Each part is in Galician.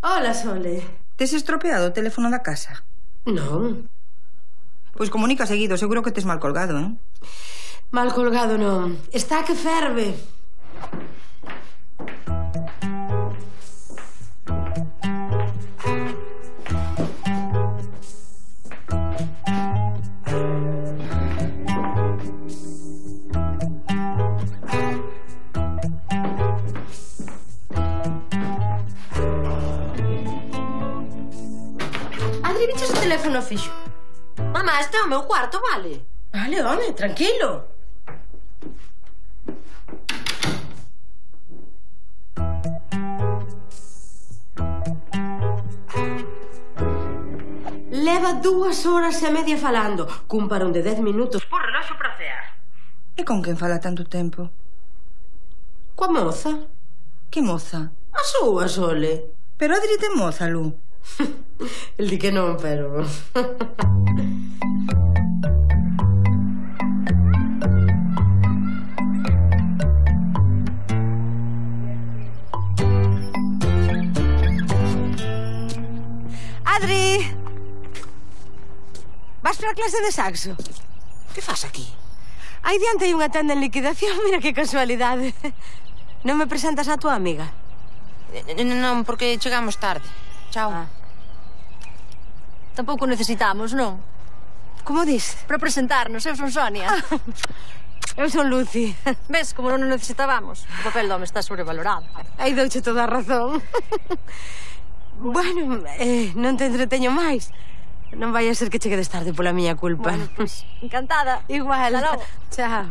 Ola, Sole. Tes estropeado o teléfono da casa? Non. Pois comunica seguido, seguro que tes mal colgado, non? Mal colgado non. Está que ferve. Adri, viches o teléfono fixo? Mamá, este é o meu cuarto, vale? Vale, home, tranquilo. Leva 2 horas e media falando, cun parón de 10 minutos por reloxo para cear. E con quen fala tanto tempo? Coa moza? Que moza? A súa, Sole. Pero Adri ten moza, Lu. El di que non, pero... Adri! Vas para a clase de saxo? Que faz aquí? Aí diante hai unha tenda en liquidación, mira que casualidade. Non me presentas a tua amiga? Non, porque chegamos tarde. Chao. Tampouco necesitamos, non? Como dis? Para presentarnos, eu son Sonia. Eu son Lucy. Ves, como non o necesitábamos, o papel do home está sobrevalorado. Aí douche toda a razón. Bueno, non te entreteño máis. Non vai a ser que cheguedes tarde pola miña culpa. Bueno, pues, encantada. Igual. Hasta logo. Chao.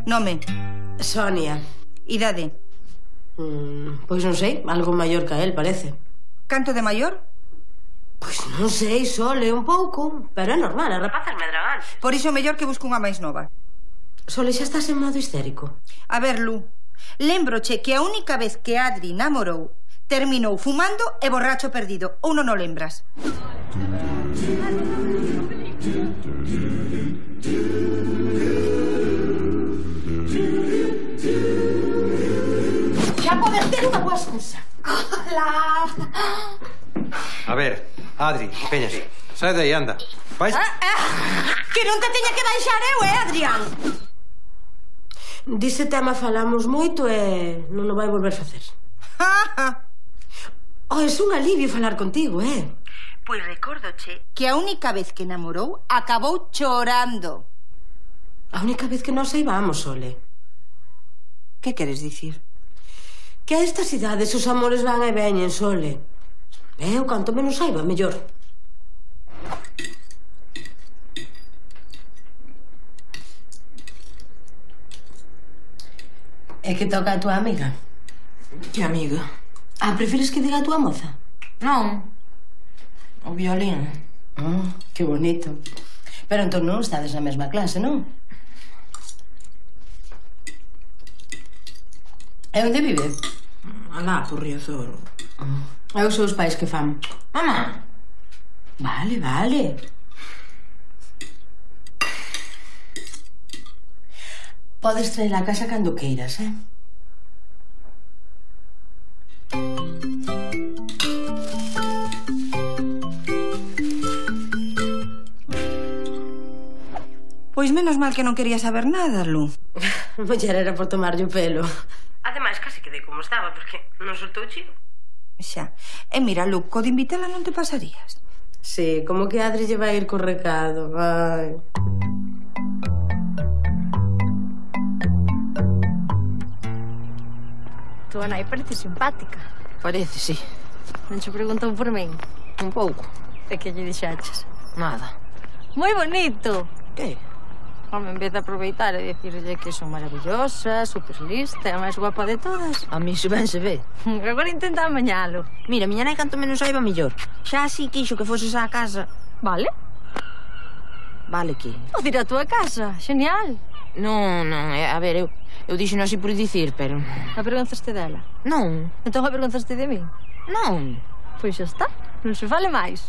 Nome? Sonia. Idade? Pois non sei, algo maior que el, parece. Canto de maior? Pois non sei, Sole, un pouco. Pero é normal, as rapazas medraban. Por iso mellor que busco unha máis nova. Sole, xa estás en modo histérico. A ver, Lu, lembroche que a única vez que Adri namorou terminou fumando e borracho perdido. Ou non o lembras? Xa podes ter unha boa excusa. Hola. A ver, Adri, peñas, sai de aí, anda. Vais? Que non te teña que baixar eu, Adrián? Dise tema falamos moito e non o vai volver facer. Oh, é un alivio falar contigo, Pois recórdoche que a única vez que namorou acabou chorando. A única vez que nos saibamos, Sole. Que queres dicir? Que a estas idades os amores van e veñen, Sole. Eu, canto menos saiba, mellor. É que toca a tua amiga. Que amiga? Ah, preferes que diga a tua moza? Non. O violín. Que bonito. Pero entón non estades na mesma clase, non? E onde vive? Alá, por Riazor. E os seus pais que fan? Mamá. Vale, vale. Podes traer a casa cando queiras, Pois menos mal que non quería saber nada, Lu. Muller era por tomarlle o pelo. Ademais, casi quedei como estaba, porque non soltou chivo. Xa. E mira, Lu, co de invitala non te pasarías? Sí, como que Adri lle vai ir co recado. Ai. Tu nai parece simpática. Parece, sí. Non che preguntou por min? Un pouco. E que lle dixaches? Nada. Moi bonito. Que? Home, en vez de aproveitar e dicirlle que son maravillosa, super lista, a máis guapa de todas. A mí se ben se ve. Agora intenta amañalo. Mira, miña nai canto menos saiba mellor. Xa así quixo que foses á casa. Vale? Vale que? Vou ir á túa casa. Genial. Non, a ver, eu dixo así por dicir, pero... Avergonzaste dela? Non. Entón avergonzaste de min? Non. Pois xa está. Non se fale máis.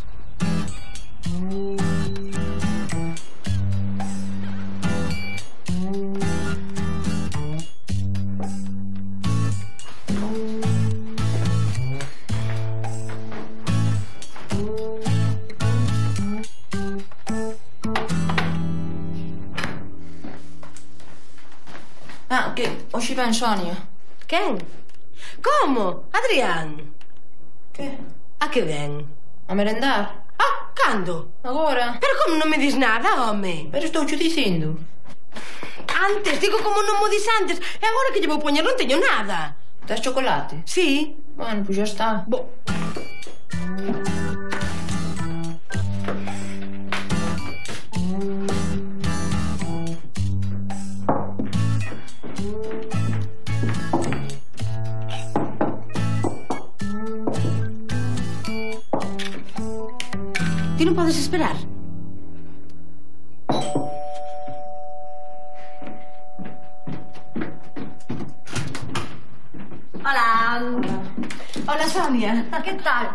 Ah, que hoxe ven Sonia. Quen? Como? Adrián? Que? A que ven? A merendar. Ah, cando? Agora. Pero como non me dis nada, home? Pero estou cho dicindo. Antes, digo como non mo dis antes. E agora que lle vou poñer non teño nada. Tes chocolate? Sí. Bueno, pois xa está. Bo. Ti non podes esperar? Hola. Hola, Sonia. Que tal?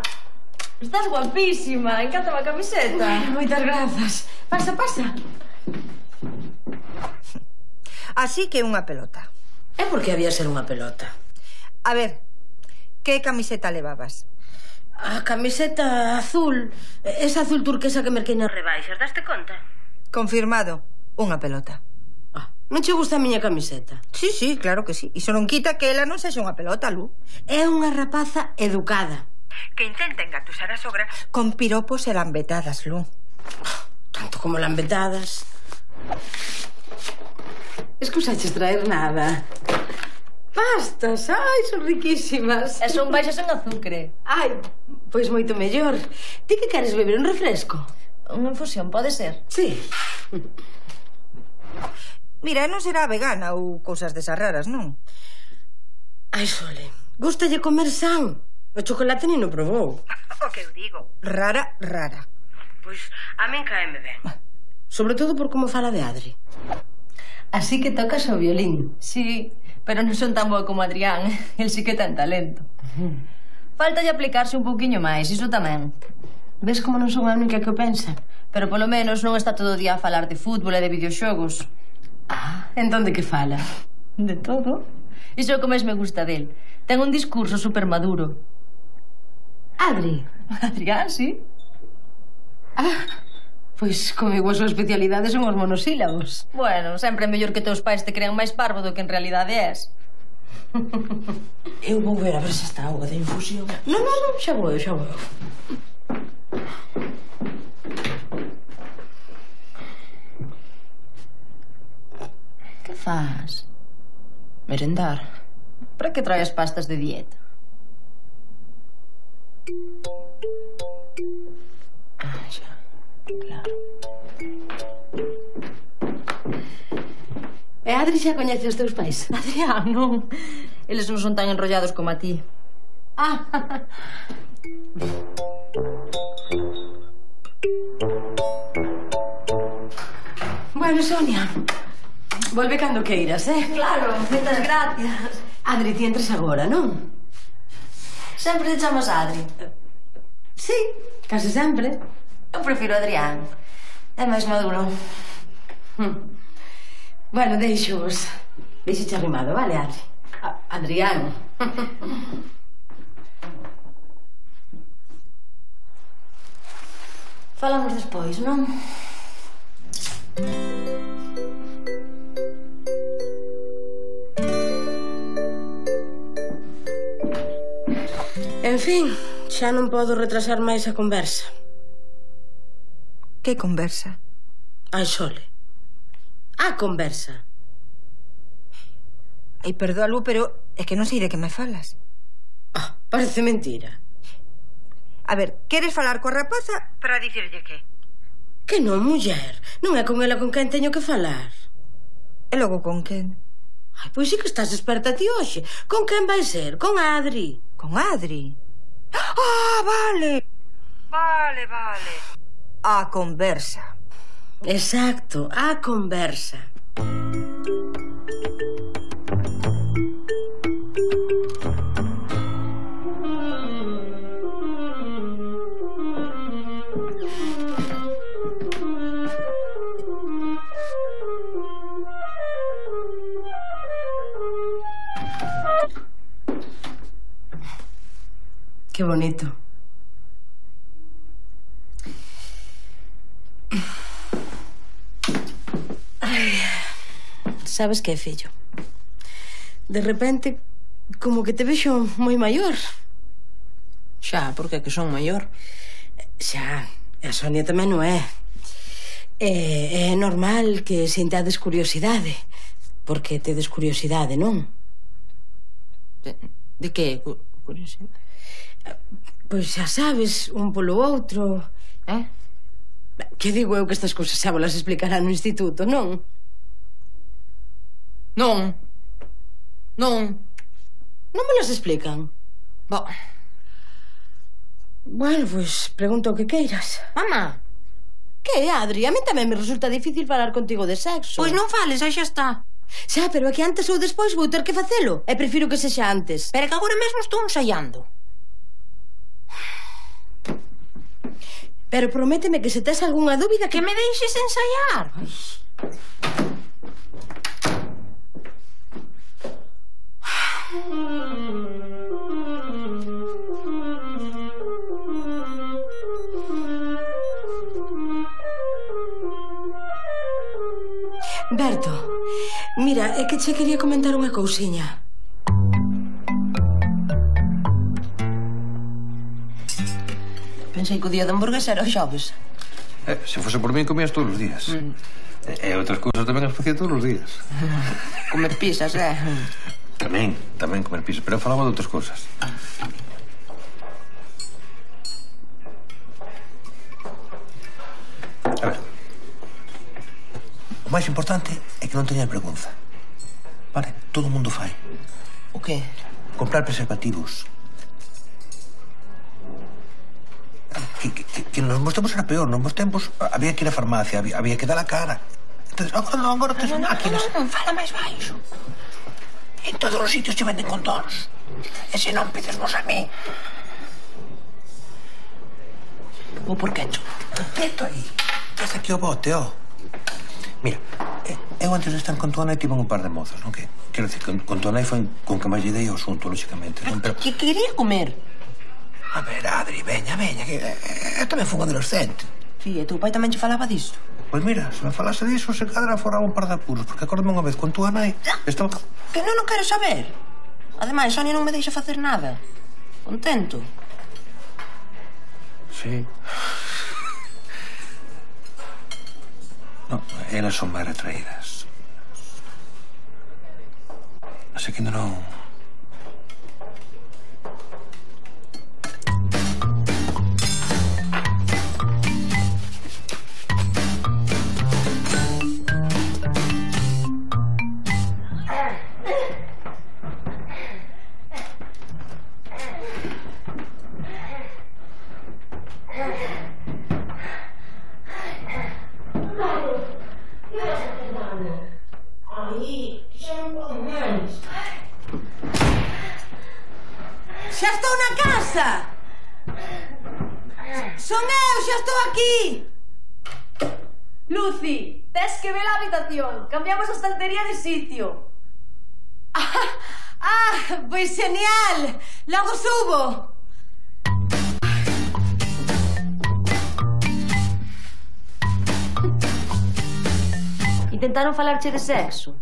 Estás guapísima. Encanta a camiseta. Moitas grazas. Pasa, pasa. Así que unha pelota. É porque había ser unha pelota. A ver, que camiseta levabas? A camiseta azul. Esa azul turquesa que merquei nas rebaixas. Daste conta? Confirmado, unha pelota. Non che gusta a miña camiseta? Sí, sí, claro que sí. Iso non quita que ela non sexa unha pelota, Lu. É unha rapaza educada. Que intenta engatusar a sogra con piropos e lambetadas, Lu. Tanto como lambetadas. Escusaches traer nada. Pastas, ai, son riquísimas. E son baixas en azucre. Ai, pois moito mellor. Ti que queres beber un refresco? Unha infusión, pode ser? Sí. Mira, non será vegana ou cousas desas raras, non? Ai, Sole, gústalle comer san. O chocolate nin o probou. O que eu digo. Rara, rara. Pois a min caeme ben. Sobre todo por como fala de Adri. Así que tocas o violín. Sí, pero non son tan boa como Adrián. El sí que ten talento. Faltalle aplicarse un pouquiño máis, iso tamén. Ves como non son a única que o pensa? Pero polo menos non está todo o día a falar de fútbol e de videoxogos. Ah, entón de que fala? De todo. Iso é o que máis me gusta del. Ten un discurso super maduro. Adri? Adrián, sí. Ah, pois comigo a súa especialidade son os monosílabos. Bueno, sempre é mellor que teus pais te crean máis parvo do que en realidade és. Eu vou ver a ver se está auga de infusión. Non, xa vou. Que faz? Merendar. Para que traes pastas de dieta? Ah, xa. Claro. E Adri xa coñece os teus pais? Adrián, non. Eles non son tan enrollados como a ti. Ah. Bueno, Sonia, volve cando queiras, Claro, moitas gracias. Adri, ti entres agora, non? Sempre te chamas Adri. Sí, case sempre. Eu prefiro Adrián. É máis maduro. Bueno, deixo-vos. Deixo-te arrimado, vale, Adri? Adrián. Falamos despois, non? En fin, xa non podo retrasar máis a conversa. Que conversa? Ai, Sole. A conversa. Ai, perdóalo, pero é que non sei de que me falas. Parece mentira. A ver, queres falar coa rapaza para dicirlle que? Que non, muller. Non é con ela con quen teño que falar. E logo con quen? Ai, pois sí que estás experta ti hoxe. Con quen vai ser? Con Adri. Con Adri? Ah, vale. Vale. A conversa. Exacto, a conversa. Qué bonito. Ay, sabes que, fillo? De repente, como que te vexo moi maior. Xa, porque é que son maior. Xa, a Sonia tamén non é. É normal que sintades curiosidade. Porque tedes curiosidade, non? De que curiosidade? Pois xa sabes, un polo outro. Que digo eu que estas cousas xa volas explicarán no instituto, non? Non. Non me las explican? Bueno, pois pregunto o que queiras. Mamá. Que, Adri? A mí tamén me resulta difícil falar contigo de sexo. Pois non fales, aí xa está. Xa, pero é que antes ou despois vou ter que facelo. E prefiro que sexa antes. Pero é que agora mesmo estou ensaiando. Pero prométeme que se tes algunha dúbida que me deixes ensaiar. Berto, mira, é que che quería comentar unha cousiña. Pensei que o día de hamburguesa era o xoves. Se fose por mí, comías todos os días. E outras cousas tamén as facía todos os días. Comer pizzas, Tamén comer pizzas, pero eu falaba de outras cousas. A ver. O máis importante é que non teña vergonza. Vale? Todo o mundo fai. O qué? Comprar preservativos. Que nos meus tempos era peor. Nos meus tempos había que ir á farmacia, había que dar a cara. Entonces, agora tes máquinas. Non, fala máis baixo. En todos os sitios che venden condóns. E se non pedesmos a mí. O por quecho? Quieto aí. Tes aquí o bote, Mira, eu antes de estar con tu Anai tive un par de mozos, non? Quero dicir, con tu Anai foi con que máis lle dei ao asunto, lógicamente. Pero que quería comer. A ver, Adri, veña, que eu tamén fui un adolescente. Sí, e teu pai tamén che falaba disto? Pois mira, se me falase diso, se cadra fora un par de apuros, porque acórdame unha vez con tu Anai estaba... Que non quero saber. Ademais, Sonia non me deixa facer nada. Contento. Sí. No, elas son máis retraídas. Así que ainda non... Xa estou na casa! Son eu, xa estou aquí! Lucy, tes que ver a habitación. Cambiamos a estantería de sitio. Pois genial! Logo subo! Intentaron falarche de sexo?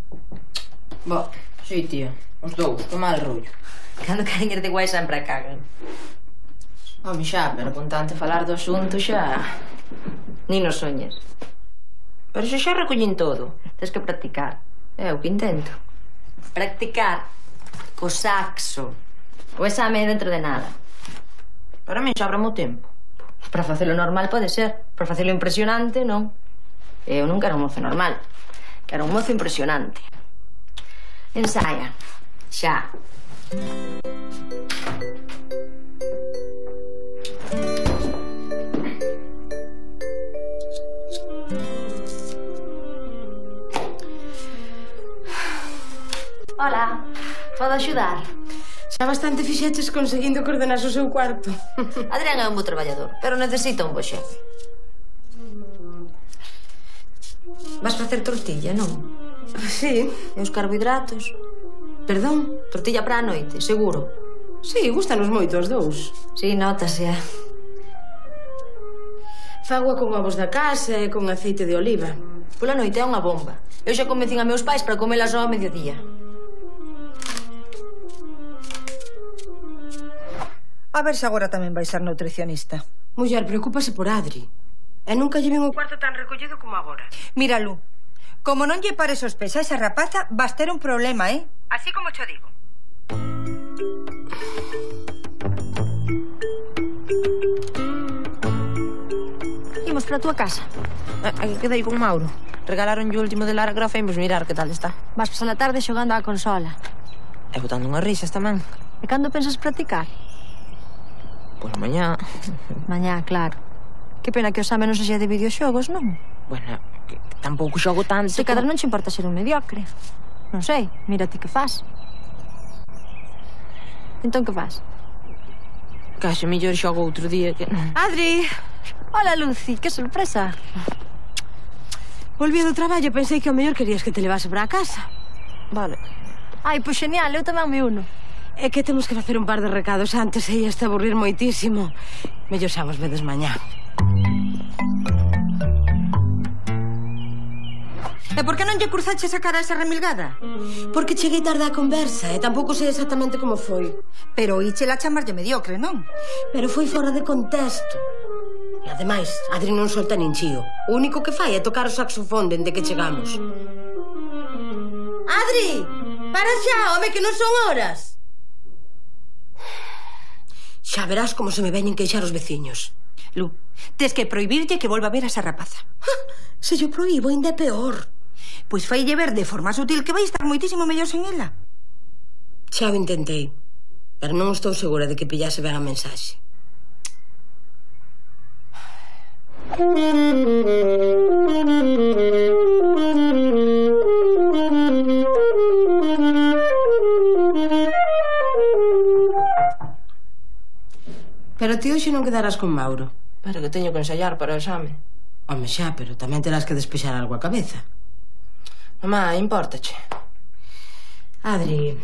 Sí, tía. Os dous, con mal rollo. Cando queren ir de guai sempre cagan. Home, xa, pero con tanto falar do asunto xa... Ni nos soñes. Pero xa recollín todo. Tens que practicar. É o que intento. Practicar. Co saxo. O exame dentro de nada. Para mí xa o tempo. Para facelo normal pode ser. Para facelo impresionante, non. Eu non quero un mozo normal. Quero un mozo impresionante. Ensaia. Xa. Hola, podo axudar? Xa bastante fixeches conseguindo que ordenase o seu cuarto. Adrián é un bo traballador, pero necesita un bo xefe. Vas facer tortilla, non? Sí. E os carbohidratos? Perdón? Tortilla para a noite, seguro. Sí, gustanos moito os dous. Sí, notase. Fagua con ovos da casa e con aceite de oliva. Pola noite é unha bomba. Eu xa convencín a meus pais para comela só ao mediodía. A ver se agora tamén vai ser nutricionista. Muller, preocúpase por Adri. E nunca lle vin o cuarto tan recollido como agora. Mira, Lu, como non lle pares os pés a esa rapaza, vas ter un problema, eh? Así como cho digo. Imos para a túa casa. Aquí quedei con Mauro. Regalaron o último de Lara Croft e imos mirar que tal está. Vas pasar a tarde xogando á consola. E botando unhas risas tamén. E cando pensas practicar? Pois mañá. Mañá, claro. Que pena que o exame non sexa de videoxogos, non? Bueno, que tampouco xogo tanto. Se cadra non che importa ser un mediocre. Non sei, mira ti que faz. Entón que faz? Case mellor xogo outro día que... Adri! Hola, Lucy, que sorpresa. Volví do traballo e pensei que ao mellor querías que te levase para a casa. Vale. Ai, pois genial, eu tamén me uno. É que temos que facer un par de recados antes e ia te aburrir moitísimo. Mellor xa vos vedes mañá. E por que non lle cruzaches a cara a esa remilgada? Porque cheguei tarde á conversa e tampouco sei exactamente como foi. Pero oíchela chamarlle mediocre, non? Pero foi fora de contexto. E ademais, Adri non solta nin chío. O único que fai é tocar o saxofón dende que chegamos. Adri! Para xa, home, que non son horas! Xa verás como se me veñen queixar os veciños. Lu, tes que prohibirlle que volva a ver a esa rapaza. Se yo proíbo, ainda é peor. Pois faille ver de forma sutil que vai estar moitísimo mellor sen ela. Xa o intentei, pero non estou segura de que pillase ben a mensaxe. Pero ti hoxe non quedarás con Mauro. Pero que teño que ensayar para o exame. Home, xa, pero tamén terás que despexar algo a cabeza. Mamá, impórtache. Adri,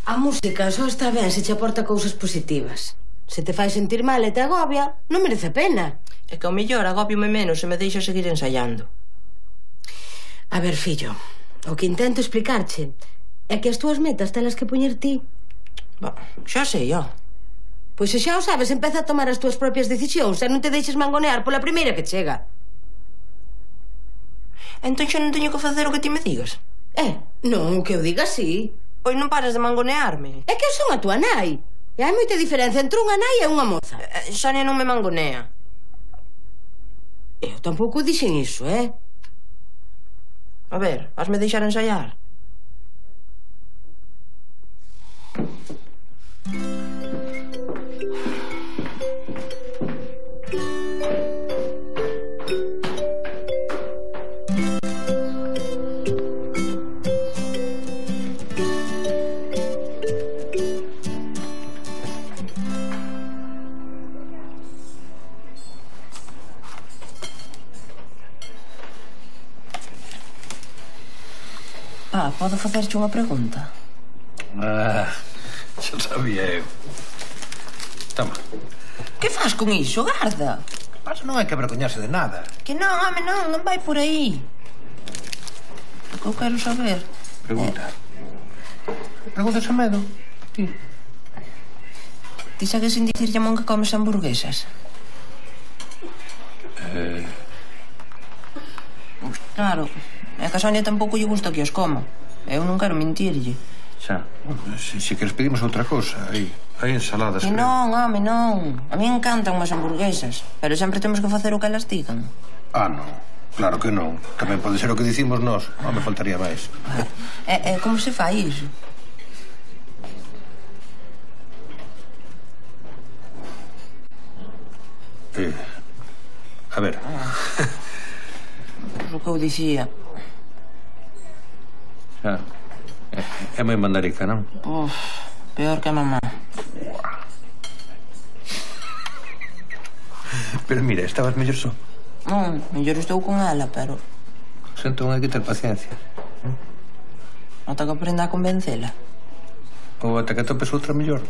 a música só está ben se che aporta cousas positivas. Se te fai sentir mal e te agobia, non merece a pena. É que ao mellor agobiome menos se me deixa seguir ensayando. A ver, fillo, o que intento explicarche é que as túas metas telas que poñer ti. Xa sei, ó. Pois se xa o sabes, empeza a tomar as túas propias decisións e non te deixes mangonear pola primeira que chega. Entón xa non teño que facer o que ti me digas? Non, que eu diga sí. Pois non pares de mangonearme. É que eu son a túa nai. E hai moita diferencia entre unha nai e unha moza. Sonia non me mangonea. Eu tampouco dixen iso, A ver, vasme deixar ensayar? Podo facerche unha pregunta? Xa sabía eu. Toma. Que faz con iso, garda? O que pasa non hai que avergoñarse de nada. Que non, home, non vai por aí. O que eu quero saber... Pregunta. Pregunta sen medo. Ti. Ti segues sin dicirlle a Mon que comes hamburguesas? Claro, é que a Sonia tampouco lle gusta que os coma. Eu non quero mentirlle. Xa, se queres pedimos outra cousa. Hai ensaladas. Que non, home, non. A mí encantan as hamburguesas, pero sempre temos que facer o que elas digan. Ah, non. Claro que non. Tamén pode ser o que dicimos nós. Non me faltaría máis. Como se fai iso? A ver. O que eu dicía. Xa. É moi mandarica, non? Peor que a mamá. Pero mira, estabas mellor só. Non, mellor estou con ela, pero... Sento hai que ter paciencia. Ata que aprenda a convencela. Ou ata que atopes outra mellor.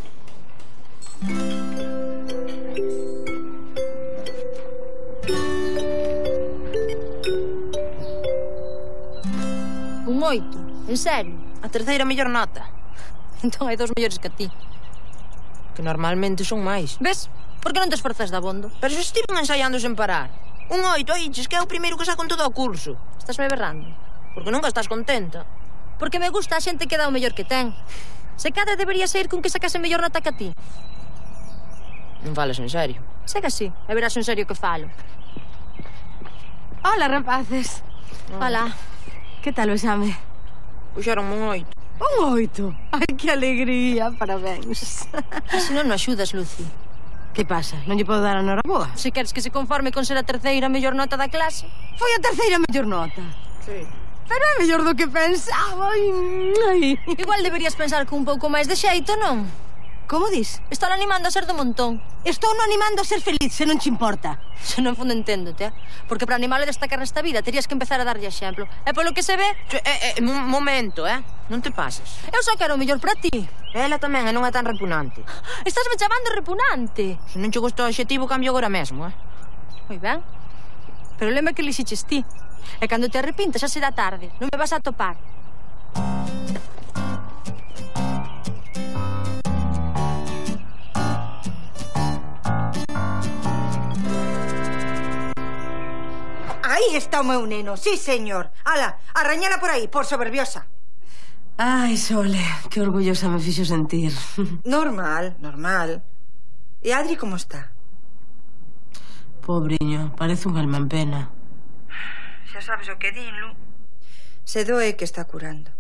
Un 8, en serio? A terceira mellor nota. Entón hai 2 mellores que a ti. Que normalmente son máis. Ves? Por que non te esforzas de abondo? Pero se estiven ensaiando sen parar. Un 8, oiches, que é o primeiro que saco en todo o curso. Estás me berrando? Porque nunca estás contenta. Porque me gusta a xente que dá o mellor que ten. Se cada debería ser con que sacase mellor nota que a ti. Non falas en serio. Segue así, e verás en serio que falo. Hola, rapaces. Hola. Que tal o exame? Puxeronme un 8. Un 8? Ai, que alegría, parabéns. E se non axudas, Lucy? Que pasa? Non lle podo dar a noraboa? Se queres que se conforme con ser a terceira mellor nota da clase. Foi a terceira mellor nota. Sí. Pero é mellor do que pensaba. Ai. Igual deberías pensar con un pouco máis de xeito, non? Como dis? Estou animando a ser do montón. Estou no animando a ser feliz, se non te importa. Se non fondo enténdote, Porque para animarle a destacar nesta vida terías que empezar a darlle exemplo. E polo que se ve... Un momento, non te pases. Eu só quero o mellor para ti. Ela tamén, non é tan repugnante. Estás me chamando repugnante. Se non che gusta o adxetivo, cambio agora mesmo, Moi ben. Pero lembra que elixiches ti. E cando te arrepintas xa será tarde. Non me vas a topar. Aí está o meu neno, sí, señor. Ala, arrañala por aí, por soberbiosa. Ai, Sole, que orgullosa me fixo sentir. Normal, normal. E Adri como está? Pobriño, parece un alma en pena. Xa sabes o que din, Lu. Se doe que está curando.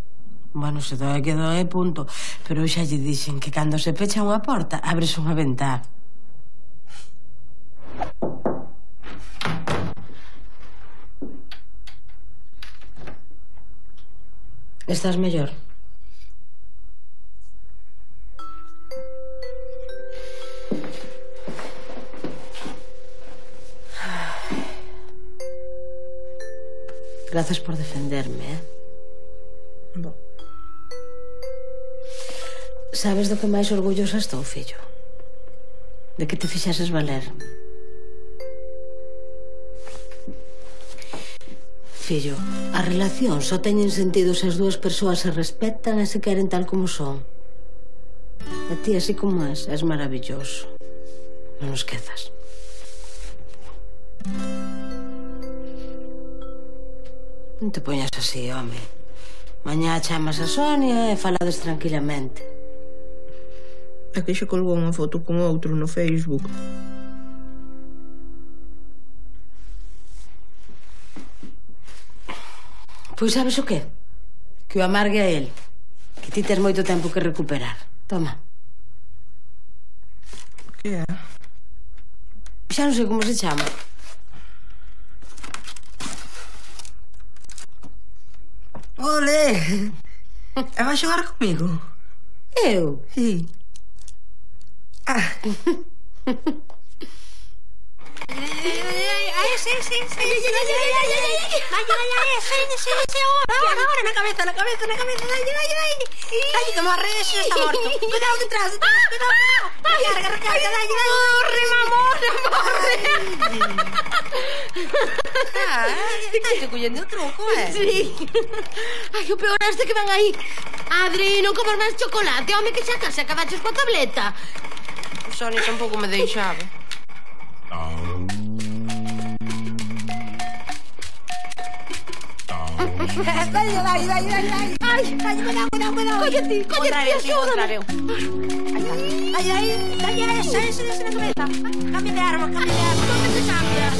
Bueno, se doe que doe, punto. Pero xa lle dixen que cando se pecha unha porta, abres unha ventá. Estás mellor? Grazas por defenderme, Bo. Sabes do que máis orgullosa estou, fillo? De que te fixases valer. Fillo, as relacións só teñen sentido se as dúas persoas se respetan e se queren tal como son. E ti, así como és maravilloso. Non o esquezas. Non te poñas así, home. Mañá chamas a Sonia e falades tranquilamente. É que xa colgou unha foto con outro no Facebook. Pois sabes o que? Que o amargue a él. Que ti tes moito tempo que recuperar. Toma. Que é? Xa non sei como se chama. Ole! E vai xogar comigo? Eu? Sí. Sí. Ahora, na cabeza. Dalle, que morre, eso está morto. Cuidado detrás. Recarga, dalle. Morre, morre. Estás collendo o truco, Sí. Ai, o peor este que ven aí. Adri, non comas máis chocolate. Home, que xa case acabaches coa tableta. Sonia tampouco me deixaba. Dale. Ai, cuidado. Cóllete, axuda. Ai, esa na cabeza. Cambia de arma. ¿Dónde te cambias?